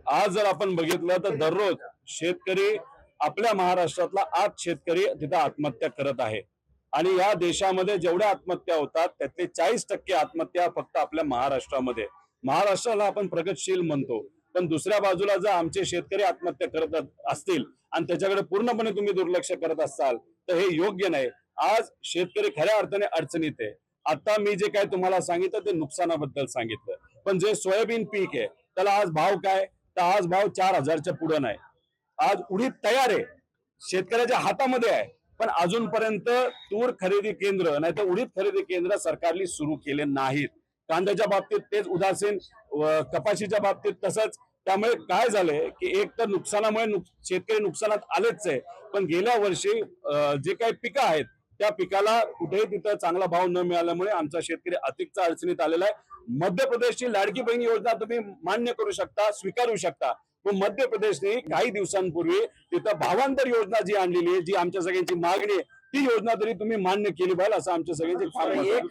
आज जर आपण बघितलं तर दररोज शेतकरी आपल्या महाराष्ट्रातला 8 शेतकरी तिथं आत्महत्या करत आहे आणि या देशामध्ये जेवढ्या आत्महत्या होतात त्यातले 40% आत्महत्या फक्त आपल्या महाराष्ट्रामध्ये. महाराष्ट्राला आपण प्रगतशील म्हणतो, पण दुसऱ्या बाजूला जर आमचे शेतकरी आत्महत्या करत असतील आणि त्याच्याकडे पूर्णपणे तुम्ही दुर्लक्ष करत असाल तर हे योग्य नाही. आज शेतकरी खऱ्या अर्थाने अडचणीत आहे. आता मी जे काय तुम्हाला सांगितलं ते नुकसानाबद्दल सांगितलं, पण जे सोयाबीन पीक आहे त्याला आज भाव काय, तर आज भाव 4,000च्या पुढे नाही. आज उडीद तयार आहे, शेतकऱ्याच्या हातामध्ये आहे, पण अजूनपर्यंत तूर खरेदी केंद्र नाही तर उडीद खरेदी केंद्र सरकारने सुरू केले नाहीत. कांद्याच्या बाबतीत तेच उदासीन, कपाशीच्या बाबतीत तसंच. त्यामुळे काय झालंय की एक तर नुकसानामुळे शेतकरी नुकसानात आलेच आहे, पण गेल्या वर्षी जे काही पिकं आहेत त्या पिकाला कुठेही तिथं चांगला भाव न मिळाल्यामुळे आमचा शेतकरी अतिकचा अडचणीत आलेला आहे. मध्य प्रदेशची लाडकी बहीण योजना तुम्ही मान्य करू शकता, स्वीकारू शकता, पण मध्य प्रदेशने काही दिवसांपूर्वी तिथं भावांतर योजना जी आणलेली आहे, जी आमच्या सगळ्यांची मागणी आहे, ती योजना तरी तुम्ही मान्य केली पाहिजे असं आमच्या सगळ्यांची